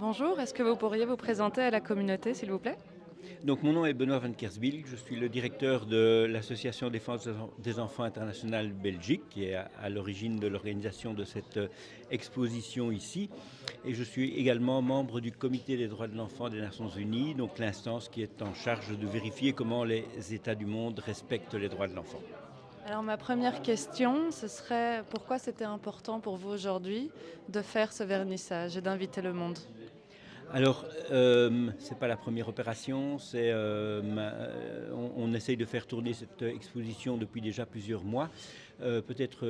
Bonjour, est-ce que vous pourriez vous présenter à la communauté, s'il vous plaît? Donc mon nom est Benoît van Kerswil, je suis le directeur de l'Association Défense des enfants internationale Belgique, qui est à l'origine de l'organisation de cette exposition ici. Et je suis également membre du Comité des droits de l'enfant des Nations Unies, donc l'instance qui est en charge de vérifier comment les États du monde respectent les droits de l'enfant. Alors ma première question, ce serait pourquoi c'était important pour vous aujourd'hui de faire ce vernissage et d'inviter le monde? Alors, c'est pas la première opération, on essaye de faire tourner cette exposition depuis déjà plusieurs mois. Peut-être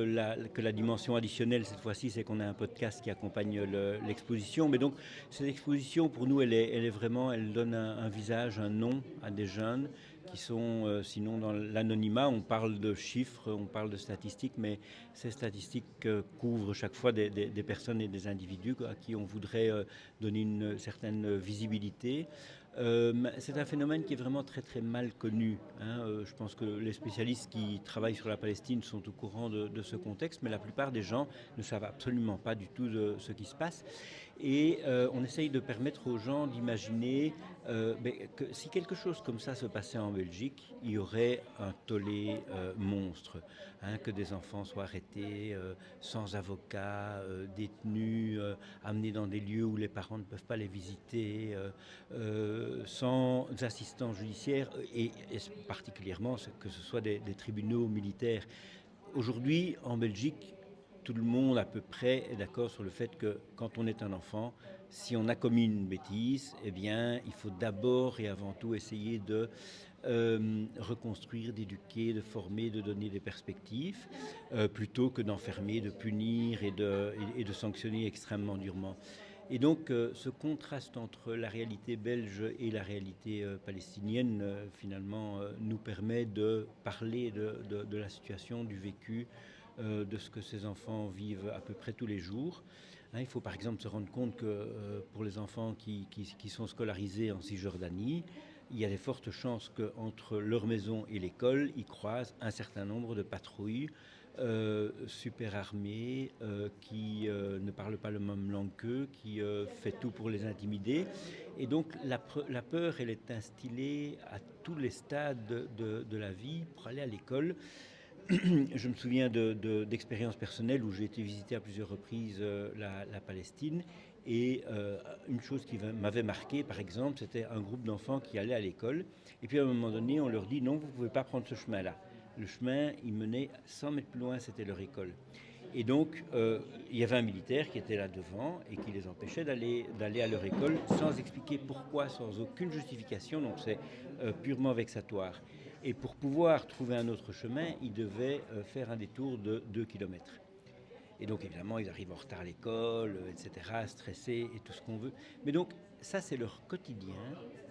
que la dimension additionnelle cette fois-ci, c'est qu'on a un podcast qui accompagne l'exposition. Mais donc, cette exposition, pour nous, elle est vraiment, elle donne un visage, un nom à des jeunes qui sont, sinon dans l'anonymat. On parle de chiffres, on parle de statistiques, mais ces statistiques couvrent chaque fois des personnes et des individus à qui on voudrait donner une certaine visibilité. C'est un phénomène qui est vraiment très très mal connu, hein. Je pense que les spécialistes qui travaillent sur la Palestine sont au courant de ce contexte, mais la plupart des gens ne savent absolument pas du tout de ce qui se passe. Et on essaye de permettre aux gens d'imaginer que si quelque chose comme ça se passait en Belgique, il y aurait un tollé monstre, hein, que des enfants soient arrêtés sans avocat, détenus, amenés dans des lieux où les parents ne peuvent pas les visiter, sans assistance judiciaire et particulièrement que ce soit des tribunaux militaires. Aujourd'hui, en Belgique, tout le monde à peu près est d'accord sur le fait que quand on est un enfant, si on a commis une bêtise, eh bien, il faut d'abord et avant tout essayer de reconstruire, d'éduquer, de former, de donner des perspectives, plutôt que d'enfermer, de punir et de sanctionner extrêmement durement. Et donc ce contraste entre la réalité belge et la réalité palestinienne, finalement, nous permet de parler de la situation, du vécu, de ce que ces enfants vivent à peu près tous les jours. Hein, il faut par exemple se rendre compte que pour les enfants qui sont scolarisés en Cisjordanie, il y a des fortes chances qu'entre leur maison et l'école, ils croisent un certain nombre de patrouilles super armées qui ne parlent pas la même langue qu'eux, qui fait tout pour les intimider. Et donc la peur, elle est instillée à tous les stades de la vie pour aller à l'école. Je me souviens d'expériences personnelles où j'ai été visiter à plusieurs reprises la Palestine. Et une chose qui m'avait marqué, par exemple, c'était un groupe d'enfants qui allaient à l'école. Et puis à un moment donné, on leur dit non, vous ne pouvez pas prendre ce chemin-là. Le chemin, il menait 100 mètres plus loin, c'était leur école. Et donc, il y avait un militaire qui était là devant et qui les empêchait d'aller à leur école sans expliquer pourquoi, sans aucune justification. Donc, c'est purement vexatoire. Et pour pouvoir trouver un autre chemin, ils devaient faire un détour de 2 kilomètres. Et donc, évidemment, ils arrivent en retard à l'école, etc., stressés et tout ce qu'on veut. Mais donc, ça, c'est leur quotidien,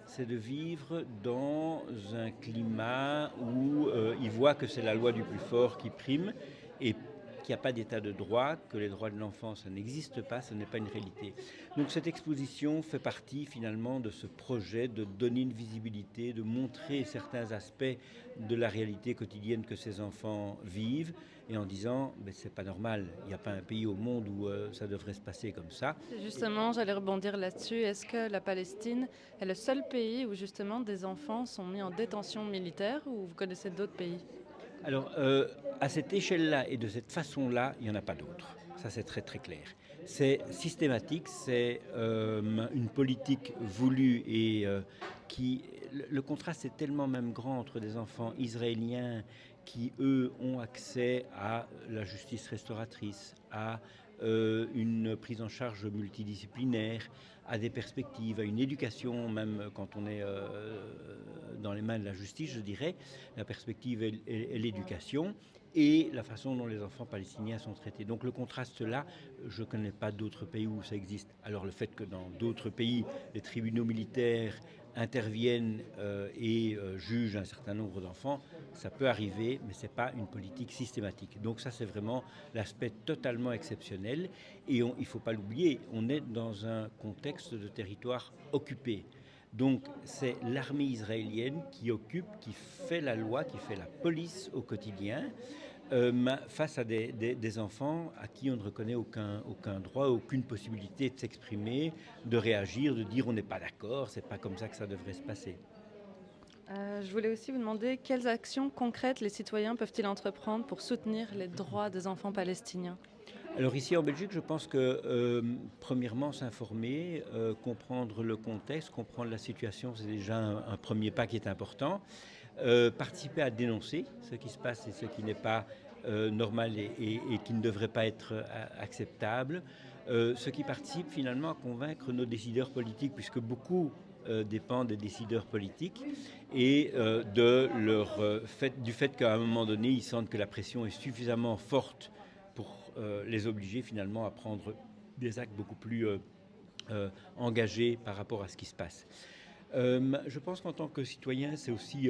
c'est de vivre dans un climat où ils voient que c'est la loi du plus fort qui prime et qu'il n'y a pas d'état de droit, que les droits de l'enfant, ça n'existe pas, ce n'est pas une réalité. Donc cette exposition fait partie finalement de ce projet de donner une visibilité, de montrer certains aspects de la réalité quotidienne que ces enfants vivent, et en disant ben, c'est pas normal, il n'y a pas un pays au monde où ça devrait se passer comme ça. Justement, j'allais rebondir là-dessus. Est-ce que la Palestine est le seul pays où justement des enfants sont mis en détention militaire ou vous connaissez d'autres pays? Alors, à cette échelle-là et de cette façon-là, il n'y en a pas d'autre. Ça, c'est très très clair. C'est systématique, c'est une politique voulue et qui... Le contraste est tellement même grand entre des enfants israéliens qui, eux, ont accès à la justice restauratrice, à une prise en charge multidisciplinaire, à des perspectives, à une éducation, même quand on est dans les mains de la justice, je dirais, la perspective est l'éducation et la façon dont les enfants palestiniens sont traités. Donc le contraste là, je ne connais pas d'autres pays où ça existe. Alors le fait que dans d'autres pays, les tribunaux militaires interviennent et jugent un certain nombre d'enfants, ça peut arriver, mais ce n'est pas une politique systématique. Donc ça, c'est vraiment l'aspect totalement exceptionnel. Et il ne faut pas l'oublier, on est dans un contexte de territoire occupé. Donc c'est l'armée israélienne qui occupe, qui fait la loi, qui fait la police au quotidien. face à des enfants à qui on ne reconnaît aucun droit, aucune possibilité de s'exprimer, de réagir, de dire on n'est pas d'accord, c'est pas comme ça que ça devrait se passer. Je voulais aussi vous demander quelles actions concrètes les citoyens peuvent-ils entreprendre pour soutenir les droits des enfants palestiniens? Alors ici en Belgique, je pense que premièrement s'informer, comprendre le contexte, comprendre la situation, c'est déjà un premier pas qui est important. Participer à dénoncer ce qui se passe et ce qui n'est pas normal et qui ne devrait pas être acceptable. Ce qui participe finalement à convaincre nos décideurs politiques, puisque beaucoup dépendent des décideurs politiques et du fait qu'à un moment donné, ils sentent que la pression est suffisamment forte pour les obliger finalement à prendre des actes beaucoup plus engagés par rapport à ce qui se passe. Je pense qu'en tant que citoyen, c'est aussi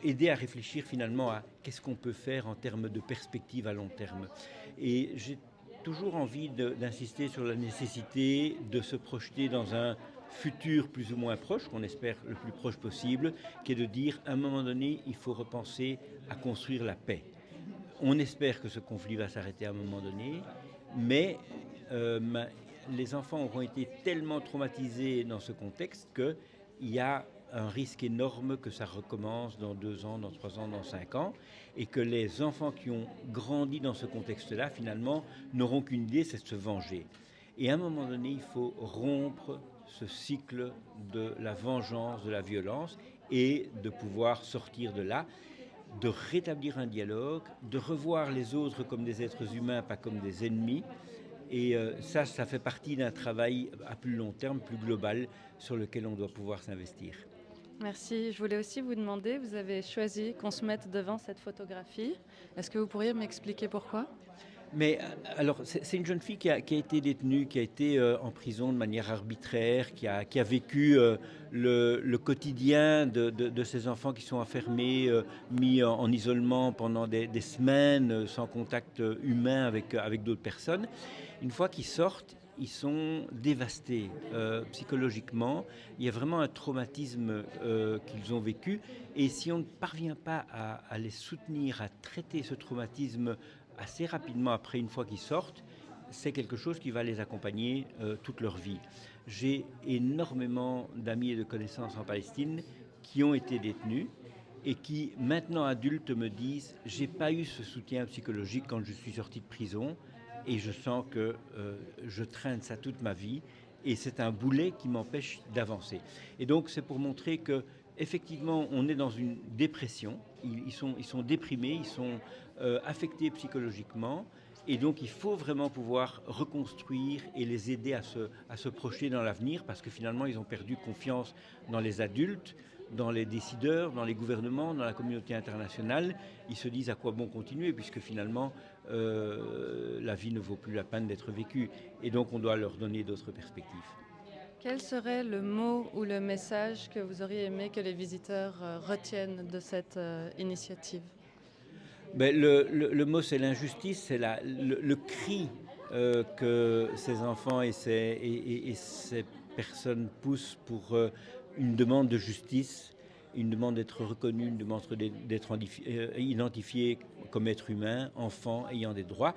aider à réfléchir finalement à qu'est-ce qu'on peut faire en termes de perspective à long terme. Et j'ai toujours envie d'insister sur la nécessité de se projeter dans un futur plus ou moins proche, qu'on espère le plus proche possible, qui est de dire à un moment donné, il faut repenser à construire la paix. On espère que ce conflit va s'arrêter à un moment donné, mais les enfants auront été tellement traumatisés dans ce contexte qu'il y a un risque énorme que ça recommence dans 2 ans, dans 3 ans, dans 5 ans, et que les enfants qui ont grandi dans ce contexte-là, finalement, n'auront qu'une idée, c'est de se venger. Et à un moment donné, il faut rompre ce cycle de la vengeance, de la violence, et de pouvoir sortir de là, de rétablir un dialogue, de revoir les autres comme des êtres humains, pas comme des ennemis. Et ça fait partie d'un travail à plus long terme, plus global, sur lequel on doit pouvoir s'investir. Merci. Je voulais aussi vous demander, vous avez choisi qu'on se mette devant cette photographie. Est-ce que vous pourriez m'expliquer pourquoi? Mais alors, c'est une jeune fille qui a été détenue, qui a été en prison de manière arbitraire, qui a vécu le quotidien de ces enfants qui sont enfermés, mis en isolement pendant des semaines, sans contact humain avec d'autres personnes. Une fois qu'ils sortent, ils sont dévastés psychologiquement. Il y a vraiment un traumatisme qu'ils ont vécu. Et si on ne parvient pas à les soutenir, à traiter ce traumatisme assez rapidement après, une fois qu'ils sortent, c'est quelque chose qui va les accompagner toute leur vie. J'ai énormément d'amis et de connaissances en Palestine qui ont été détenus et qui, maintenant adultes, me disent « j'ai pas eu ce soutien psychologique quand je suis sorti de prison et je sens que je traîne ça toute ma vie et c'est un boulet qui m'empêche d'avancer ». Et donc c'est pour montrer que effectivement, on est dans une dépression, ils sont déprimés, ils sont affectés psychologiquement, et donc il faut vraiment pouvoir reconstruire et les aider à se projeter dans l'avenir, parce que finalement, ils ont perdu confiance dans les adultes, dans les décideurs, dans les gouvernements, dans la communauté internationale. Ils se disent à quoi bon continuer, puisque finalement, la vie ne vaut plus la peine d'être vécue, et donc on doit leur donner d'autres perspectives. Quel serait le mot ou le message que vous auriez aimé que les visiteurs retiennent de cette initiative? Ben, le mot, c'est l'injustice, c'est le cri que ces enfants et ces personnes poussent pour une demande de justice, une demande d'être reconnu, une demande d'être identifié comme être humain, enfant, ayant des droits,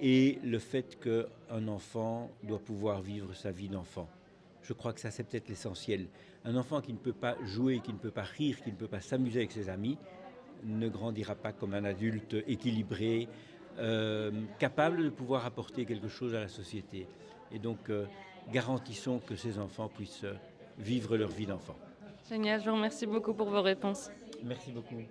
et le fait qu'un enfant doit pouvoir vivre sa vie d'enfant. Je crois que ça, c'est peut-être l'essentiel. Un enfant qui ne peut pas jouer, qui ne peut pas rire, qui ne peut pas s'amuser avec ses amis, ne grandira pas comme un adulte équilibré, capable de pouvoir apporter quelque chose à la société. Et donc, garantissons que ces enfants puissent vivre leur vie d'enfant. Génial, je vous remercie beaucoup pour vos réponses. Merci beaucoup.